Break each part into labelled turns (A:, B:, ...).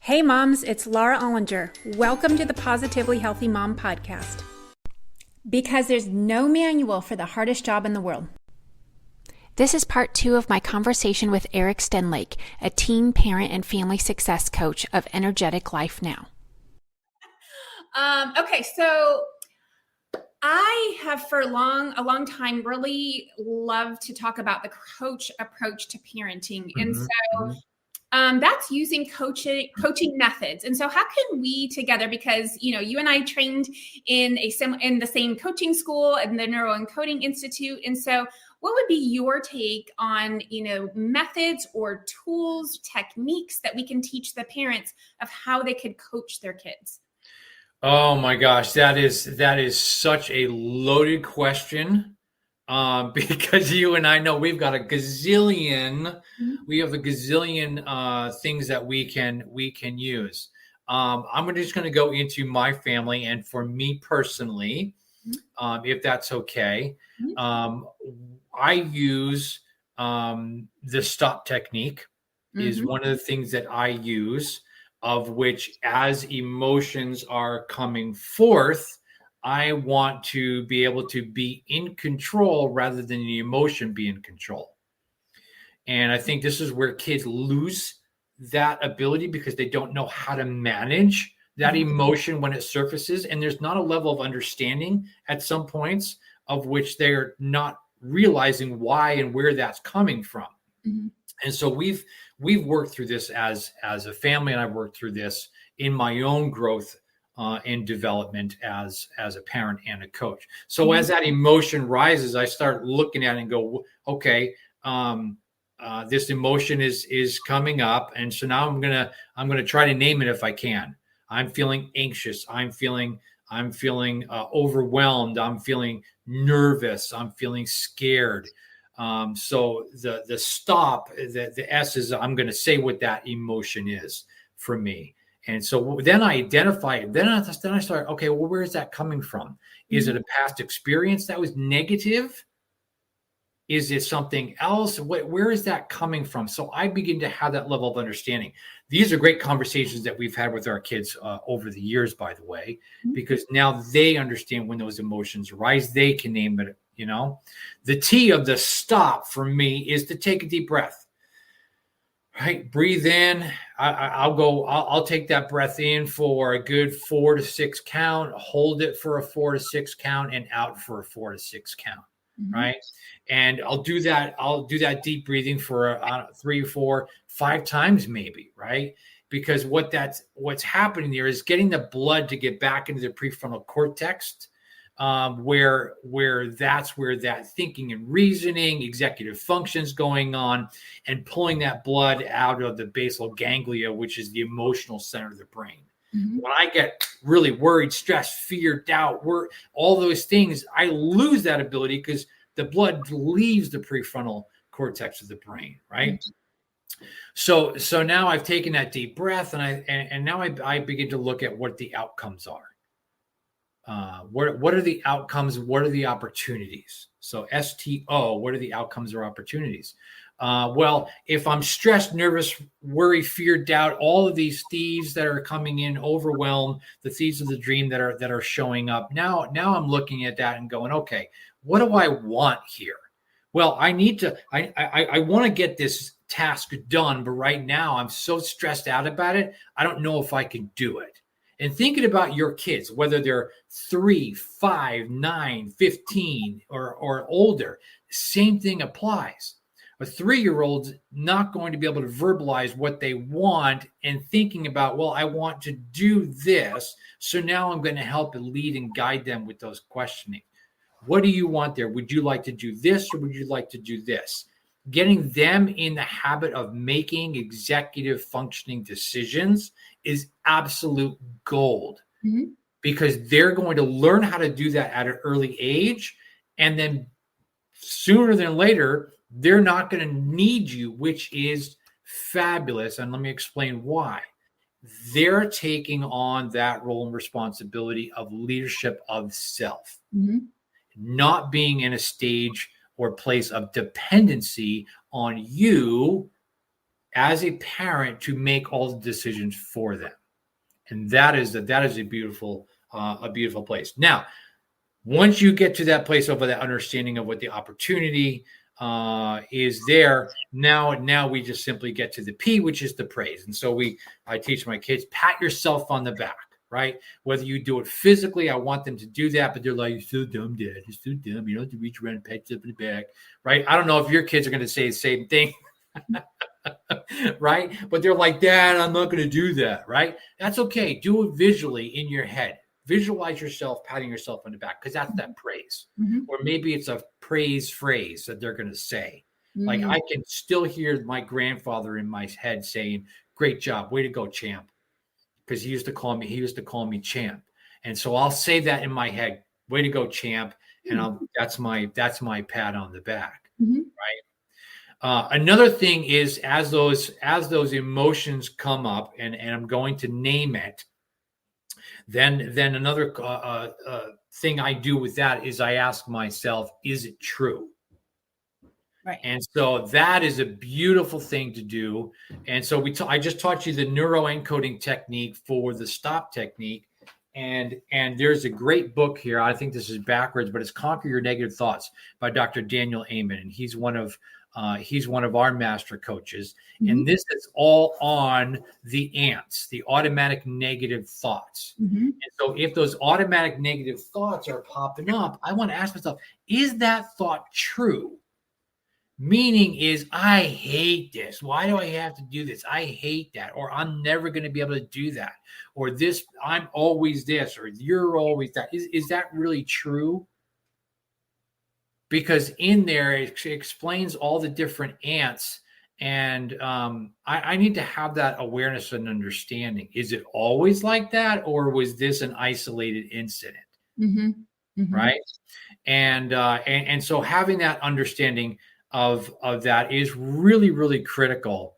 A: Hey moms, it's Laura Ollinger. Welcome to the Positively Healthy Mom podcast. Because there's no manual for the hardest job in the world. This is part 2 of my conversation with Eric Stenlake, a teen parent and family success coach of Energetic Life Now.
B: Okay, so I have for a long time really loved to talk about the coach approach to parenting. And so that's using coaching methods. And so how can we together, because, you and I trained in the same coaching school and the Neuro Encoding Institute. And so what would be your take on, methods or tools, techniques that we can teach the parents of how they could coach their kids?
C: Oh my gosh, that is such a loaded question. Because you and I know we've got a gazillion, things that we can use. I'm just going to go into my family and for me personally, if that's okay. I use the stop technique is one of the things that I use, of which as emotions are coming forth, I want to be able to be in control rather than the emotion be in control. And I think this is where kids lose that ability because they don't know how to manage that emotion when it surfaces. And there's not a level of understanding at some points of which they're not realizing why and where that's coming from. And so we've worked through this as a family, and I've worked through this in my own growth and development as a parent and a coach. So as that emotion rises, I start looking at it and go, okay, this emotion is coming up, and so now I'm gonna try to name it if I can. I'm feeling anxious. I'm feeling overwhelmed. I'm feeling nervous. I'm feeling scared. So the stop, the S is I'm going to say what that emotion is for me. And so then I identify it. Then I start, okay, well, where is that coming from? Is it a past experience that was negative? Is it something else? Where is that coming from? So I begin to have that level of understanding. These are great conversations that we've had with our kids over the years, by the way, because now they understand when those emotions arise. They can name it, The T of the stop for me is to take a deep breath. Right, breathe in. I'll take that breath in for a good 4 to 6 count, hold it for a 4 to 6 count, and out for a 4 to 6 count. Right. And I'll do that deep breathing for 3, 4, 5 times maybe. Right. Because what's happening there is getting the blood to get back into the prefrontal cortex, where that's where that thinking and reasoning, executive functions going on, and pulling that blood out of the basal ganglia, which is the emotional center of the brain. When I get really worried, stressed, fear, doubt, all those things, I lose that ability because the blood leaves the prefrontal cortex of the brain, right? So now I've taken that deep breath, and now I begin to look at what the outcomes are. What are the outcomes? What are the opportunities? So STO, what are the outcomes or opportunities? Well, if I'm stressed, nervous, worry, fear, doubt, all of these thieves that are coming in, overwhelmed, the thieves of the dream that are showing up. Now I'm looking at that and going, okay, what do I want here? Well, I want to get this task done, but right now I'm so stressed out about it. I don't know if I can do it. And thinking about your kids, whether they're 3, 5, 9, 15, or older, same thing applies. A 3-year-old's not going to be able to verbalize what they want and thinking about, well, I want to do this. So now I'm going to help and lead and guide them with those questioning. What do you want there? Would you like to do this or would you like to do this? Getting them in the habit of making executive functioning decisions is absolute gold because they're going to learn how to do that at an early age. And then sooner than later, they're not going to need you, which is fabulous. And let me explain why. They're taking on that role and responsibility of leadership of self, not being in a stage or place of dependency on you as a parent to make all the decisions for them. And that is a beautiful place. Now, once you get to that place of that understanding of what the opportunity is there, now we just simply get to the P, which is the praise. And so I teach my kids, pat yourself on the back, right? Whether you do it physically, I want them to do that, but they're like, you're so dumb, Dad. You're so dumb. You don't have to reach around and pat yourself in the back, right? I don't know if your kids are going to say the same thing. Right? But they're like, Dad, I'm not going to do that, right? That's okay. Do it visually in your head. Visualize yourself patting yourself on the back, because that's that praise.
B: Mm-hmm.
C: Or maybe it's a praise phrase that they're going to say. Like, I can still hear my grandfather in my head saying, great job, way to go, champ. Because he used to call me champ. And so I'll say that in my head, way to go, champ. And that's my pat on the back.
B: Mm-hmm.
C: Right. Another thing is, as those emotions come up, and I'm going to name it, then another thing I do with that is I ask myself, is it true?
B: Right.
C: And so that is a beautiful thing to do. And so I just taught you the neuroencoding technique for the stop technique. And there's a great book here. I think this is backwards, but it's Conquer Your Negative Thoughts by Dr. Daniel Amen. And he's one of our master coaches. Mm-hmm. And this is all on the ants, the automatic negative thoughts. Mm-hmm. And so if those automatic negative thoughts are popping up, I want to ask myself, is that thought true? Meaning is, I hate this. Why do I have to do this? I hate that. Or I'm never going to be able to do that. Or this, I'm always this, or you're always that. Is that really true? Because in there, it explains all the different ants. And I need to have that awareness and understanding. Is it always like that? Or was this an isolated incident?
B: Mm-hmm. Mm-hmm.
C: Right? And so having that understanding of that is really, really critical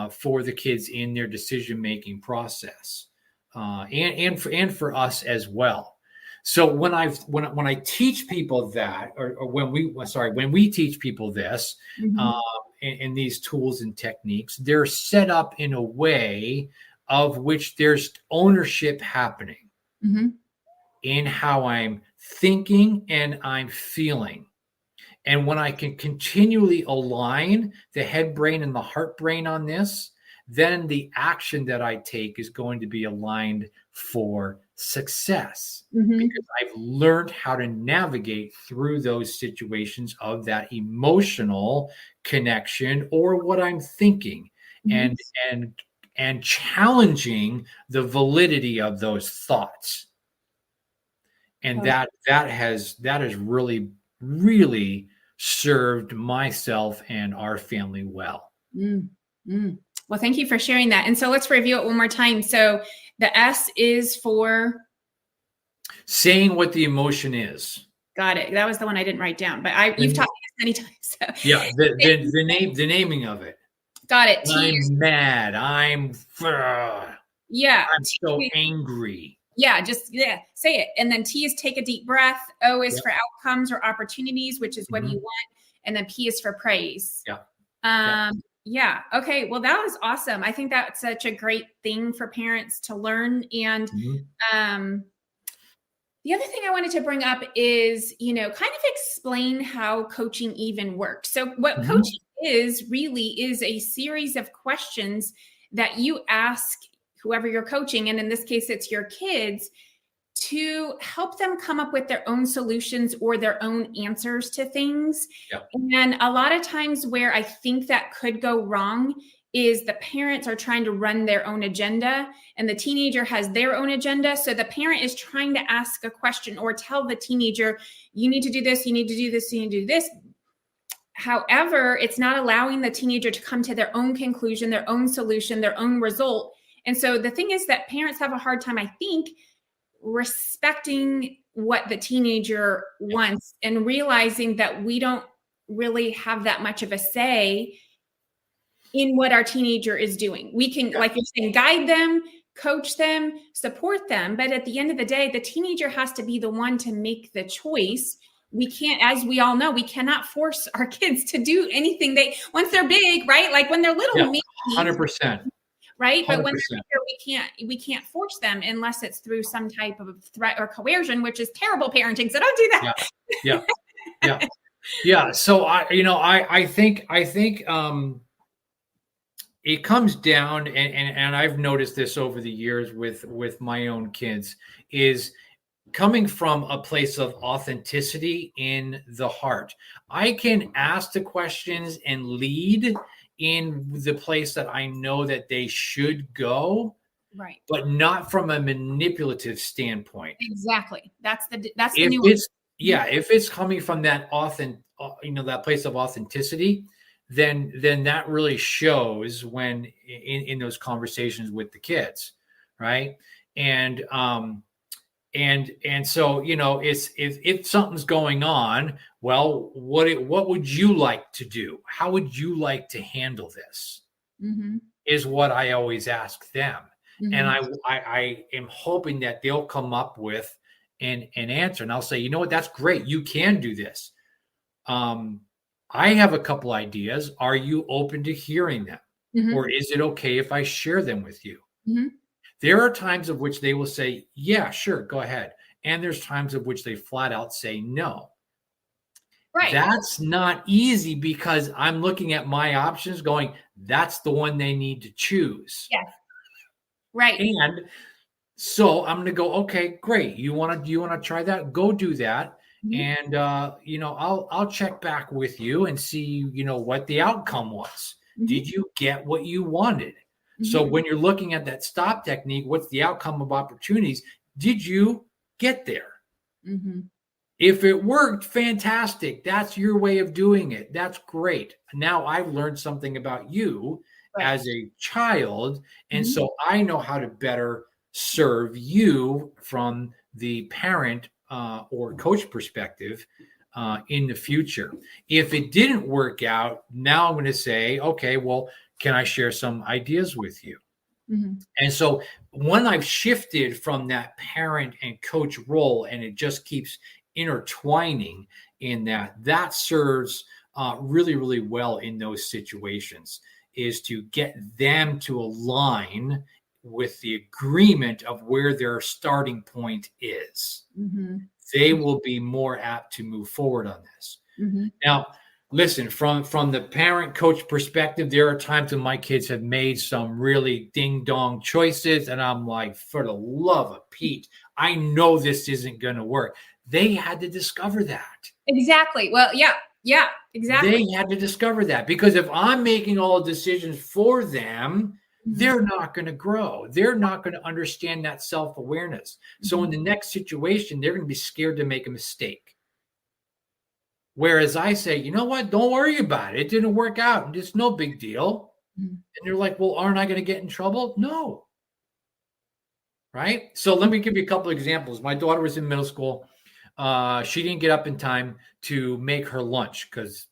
C: for the kids in their decision-making process, and for us as well. So when I teach people that, or when we teach people this, mm-hmm. In these tools and techniques, they're set up in a way of which there's ownership happening mm-hmm. in how I'm thinking and I'm feeling. And when I can continually align the head brain and the heart brain on this, then the action that I take is going to be aligned for success, mm-hmm. because I've learned how to navigate through those situations of that emotional connection or what I'm thinking, mm-hmm. and challenging the validity of those thoughts. And that has really, really served myself and our family well.
B: Mm-hmm. Well, thank you for sharing that. And so let's review it one more time. So the S is for
C: saying what the emotion is.
B: Got it. That was the one I didn't write down, but you've taught me this many times. So.
C: Yeah, the naming of it.
B: Got it.
C: I'm mad. I'm so angry.
B: Yeah, say it. And then T is take a deep breath. O is for outcomes or opportunities, which is what mm-hmm. you want. And then P is for praise.
C: Yeah.
B: Yeah. Okay. Well, that was awesome. I think that's such a great thing for parents to learn. And mm-hmm. The other thing I wanted to bring up is, kind of explain how coaching even works. So what mm-hmm. coaching really is a series of questions that you ask whoever you're coaching, and in this case, it's your kids, to help them come up with their own solutions or their own answers to things. Yep. And a lot of times where I think that could go wrong is the parents are trying to run their own agenda and the teenager has their own agenda. So the parent is trying to ask a question or tell the teenager, you need to do this, you need to do this, you need to do this. However, it's not allowing the teenager to come to their own conclusion, their own solution, their own result. And so the thing is that parents have a hard time, I think, respecting what the teenager wants and realizing that we don't really have that much of a say in what our teenager is doing. We can, like you're saying, guide them, coach them, support them. But at the end of the day, the teenager has to be the one to make the choice we can't, as we all know, we cannot force our kids to do anything once they're big, right? Like when they're little,
C: Yeah, 100%.
B: right?
C: 100%.
B: But when they're bigger, we can't force them unless it's through some type of threat or coercion, which is terrible parenting. So don't do that.
C: Yeah. So I think it comes down, and I've noticed this over the years with my own kids, is coming from a place of authenticity in the heart. I can ask the questions and lead in the place that I know that they should go,
B: right?
C: But not from a manipulative standpoint.
B: Exactly. That's the
C: if
B: nuance.
C: if it's coming from that that place of authenticity, then that really shows when in those conversations with the kids, right? And so it's if something's going on, well, what would you like to do? How would you like to handle this? Is what I always ask them. And I am hoping that they'll come up with an answer, and I'll say, you know what, that's great, you can do this. I have a couple ideas. Are you open to hearing them? Or is it okay if I share them with you? There are times of which they will say, yeah, sure, go ahead. And there's times of which they flat out say no.
B: Right.
C: That's not easy, because I'm looking at my options going, that's the one they need to choose.
B: Yes. Right.
C: And so I'm going to go, okay, great. Do you want to try that? Go do that. And, I'll check back with you and see, what the outcome was. Did you get what you wanted? So when you're looking at that stop technique, what's the outcome of opportunities? Did you get there? If it worked, fantastic. That's your way of doing it. That's great. Now I've learned something about you as a child. And so I know how to better serve you from the parent or coach perspective in the future. If it didn't work out, now I'm going to say, okay, well, can I share some ideas with you? And so when I've shifted from that parent and coach role, and it just keeps intertwining in that serves really, really well in those situations, is to get them to align with the agreement of where their starting point is. They will be more apt to move forward on this. Now, listen, from the parent coach perspective, there are times when my kids have made some really ding dong choices, and I'm like, for the love of Pete, I know this isn't going to work. They had to discover that.
B: Exactly. Well, yeah, exactly.
C: They had to discover that, because if I'm making all the decisions for them, they're not going to grow. They're not going to understand that self-awareness. So in the next situation, they're going to be scared to make a mistake. Whereas I say, you know what? Don't worry about it. It didn't work out. It's no big deal. And they're like, well, aren't I going to get in trouble? No. Right? So let me give you a couple of examples. My daughter was in middle school. She didn't get up in time to make her lunch, because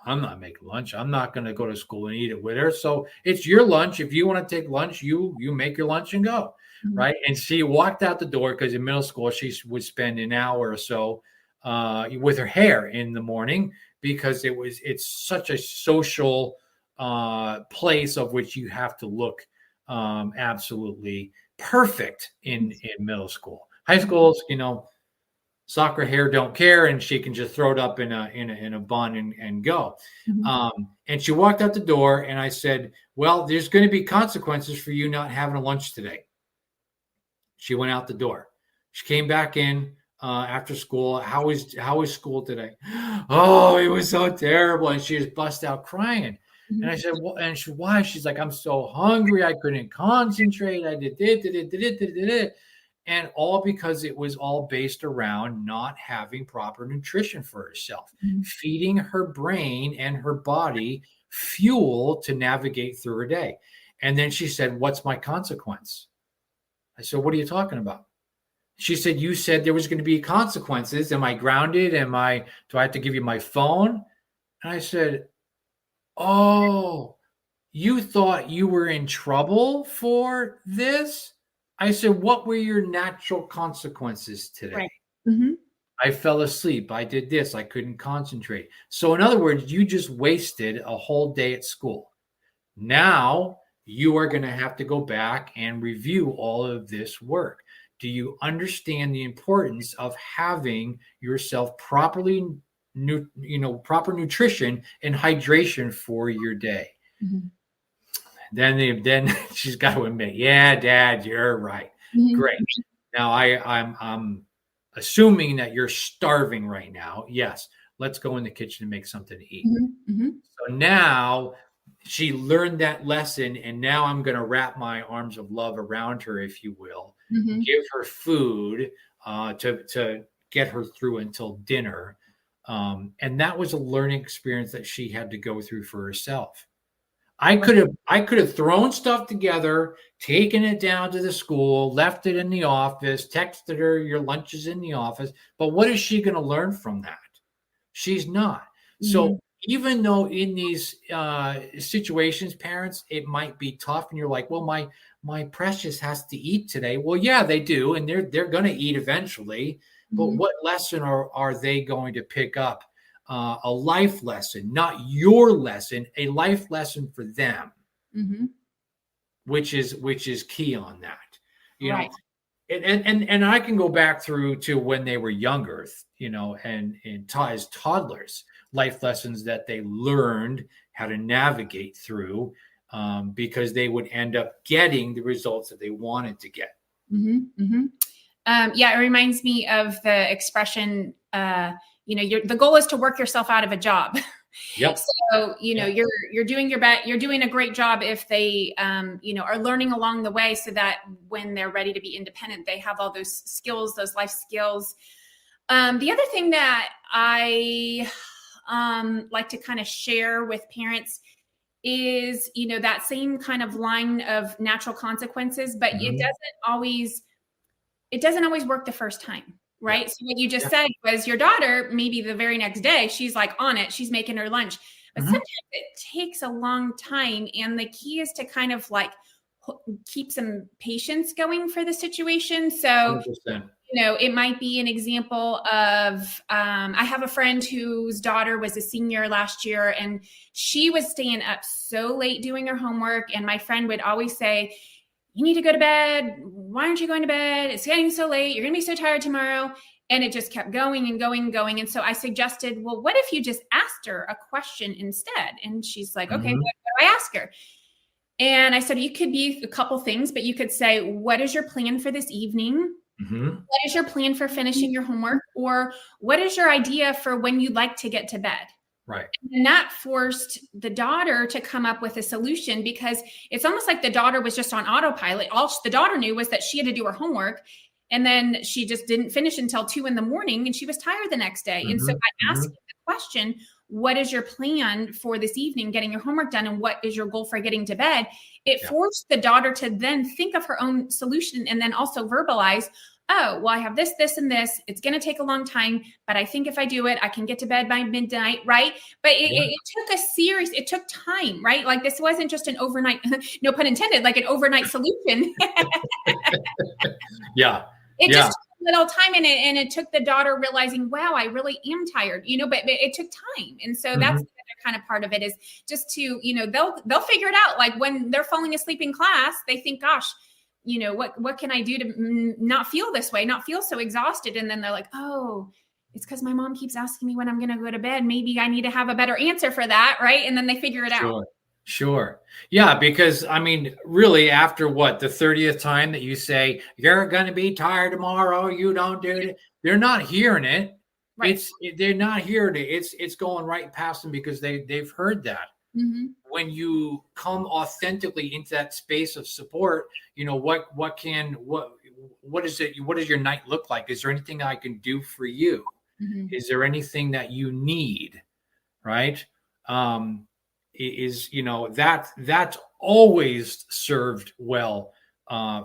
C: I'm not making lunch. I'm not going to go to school and eat it with her. So it's your lunch. If you want to take lunch, you make your lunch and go. Right? And she walked out the door, because in middle school, she would spend an hour or so with her hair in the morning, because it's such a social place of which you have to look absolutely perfect in middle school. High schools, soccer hair don't care, and she can just throw it up in a bun and go. And she walked out the door, and I said, well, there's going to be consequences for you not having a lunch today. She went out the door. She came back in after school. How was school today? Oh, it was so terrible. And she just bust out crying. And I said, well, and she, why? She's like, I'm so hungry. I couldn't concentrate. I did it. And all because it was all based around not having proper nutrition for herself, feeding her brain and her body fuel to navigate through her day. And then she said, what's my consequence? I said, what are you talking about? She said, you said there was going to be consequences. Am I grounded? Do I have to give you my phone? And I said, oh, you thought you were in trouble for this? I said, what were your natural consequences today?
B: Right.
C: I fell asleep. I did this. I couldn't concentrate. So in other words, you just wasted a whole day at school. Now you are going to have to go back and review all of this work. Do you understand the importance of having yourself properly, proper nutrition and hydration for your day? Mm-hmm. Then she's got to admit, yeah, Dad, you're right. Mm-hmm. Great. Now I'm assuming that you're starving right now. Yes, let's go in the kitchen and make something to eat. Mm-hmm. Mm-hmm. So now she learned that lesson, and now I'm going to wrap my arms of love around her, if you will, mm-hmm. give her food to get her through until dinner. And that was a learning experience that she had to go through for herself. I could have thrown stuff together, taken it down to the school, left it in the office, texted her, your lunch is in the office. But what is she going to learn from that? She's not. Mm-hmm. So even though in these situations, parents, it might be tough, and you're like, well, my precious has to eat today. Well, yeah, they do, and they're going to eat eventually. Mm-hmm. But what lesson are they going to pick up? A life lesson, not your lesson, a life lesson for them, mm-hmm. which is key on that. You know, and I can go back through to when they were younger, and as toddlers, life lessons that they learned how to navigate through, because they would end up getting the results that they wanted to get.
B: Mm-hmm. Mm-hmm. It reminds me of the expression, the goal is to work yourself out of a job.
C: Yep.
B: So, you're doing your best. You're doing a great job if they, are learning along the way, so that when they're ready to be independent, they have all those skills, those life skills. The other thing that I like to kind of share with parents is, that same kind of line of natural consequences, but mm-hmm. it doesn't always work the first time. Right. Yeah. So what you just said was your daughter, maybe the very next day, she's like on it, she's making her lunch, but mm-hmm. sometimes it takes a long time. And the key is to kind of like keep some patience going for the situation. So, 100%. It might be an example of, I have a friend whose daughter was a senior last year, and she was staying up so late doing her homework. And my friend would always say, you need to go to bed. Why aren't you going to bed? It's getting so late. You're going to be so tired tomorrow. And it just kept going and going and going. And so I suggested, well, what if you just asked her a question instead? And she's like, okay, mm-hmm. what do I ask her? And I said, you could be a couple things, but you could say, what is your plan for this evening? Mm-hmm. What is your plan for finishing your homework? Or what is your idea for when you'd like to get to bed?
C: Right.
B: And that forced the daughter to come up with a solution, because it's almost like the daughter was just on autopilot. All the daughter knew was that she had to do her homework. And then she just didn't finish until 2 a.m. and she was tired the next day. Mm-hmm. And so I asked the question, what is your plan for this evening, getting your homework done? And what is your goal for getting to bed? It forced the daughter to then think of her own solution, and then also verbalize, oh, well, I have this, this, and this. It's going to take a long time, but I think if I do it, I can get to bed by midnight, right? But it it took time, right? Like this wasn't just an overnight, no pun intended, like an overnight solution.
C: Yeah.
B: It just took a little time in it, and it took the daughter realizing, wow, I really am tired, but it took time. And so that's the other kind of part of it, is just to, they'll figure it out. Like when they're falling asleep in class, they think, gosh, what can I do to not feel this way, not feel so exhausted? And then they're like, oh, it's because my mom keeps asking me when I'm going to go to bed. Maybe I need to have a better answer for that. Right. And then they figure it out.
C: Sure. Yeah. Because really after the 30th time that you say, you're going to be tired tomorrow, you don't do it. They're not hearing it. Right. They're not hearing it. It's going right past them, because they've heard that. Mm-hmm. When you come authentically into that space of support, what does your night look like? Is there anything I can do for you? Mm-hmm. Is there anything that you need? Right. That's always served well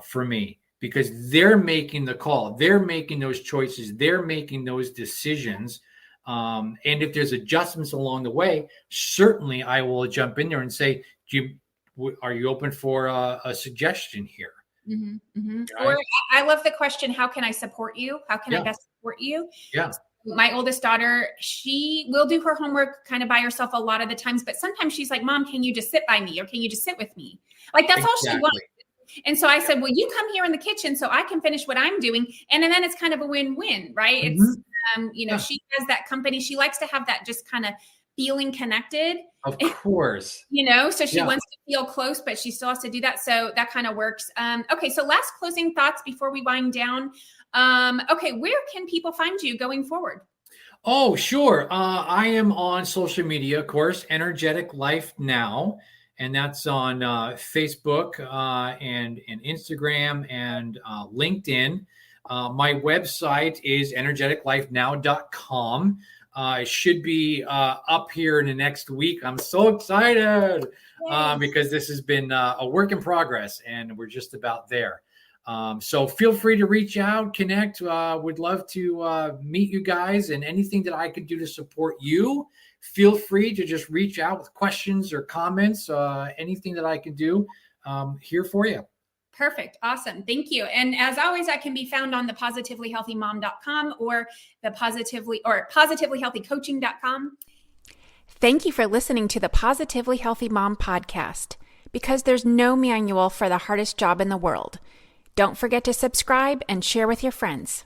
C: for me, because they're making the call, they're making those choices, they're making those decisions. And if there's adjustments along the way, certainly I will jump in there and say, are you open for a suggestion here?
B: Mm-hmm, mm-hmm. Right? Or I love the question, how can I support you? How can I best support you.
C: Yeah.
B: My oldest daughter, she will do her homework kind of by herself a lot of the times, but sometimes she's like, Mom, can you just sit by me? Or can you just sit with me? Like that's all she wants. And so I said, well, you come here in the kitchen so I can finish what I'm doing. And then it's kind of a win-win, right? It's, she has that company. She likes to have that just kind of feeling connected.
C: Of course.
B: So she wants to feel close, but she still has to do that. So that kind of works. Okay. So last closing thoughts before we wind down. Okay. Where can people find you going forward?
C: Oh, sure. I am on social media, of course, Energetic Life Now. And that's on Facebook and Instagram and LinkedIn. My website is energeticlifenow.com. It should be up here in the next week. I'm so excited because this has been a work in progress and we're just about there. So feel free to reach out, connect. Would love to meet you guys, and anything that I could do to support you. Feel free to just reach out with questions or comments, anything that I can do here for you.
B: Perfect. Awesome. Thank you. And as always, I can be found on the positivelyhealthymom.com or the positivelyhealthycoaching.com.
A: Thank you for listening to the Positively Healthy Mom podcast, because there's no manual for the hardest job in the world. Don't forget to subscribe and share with your friends.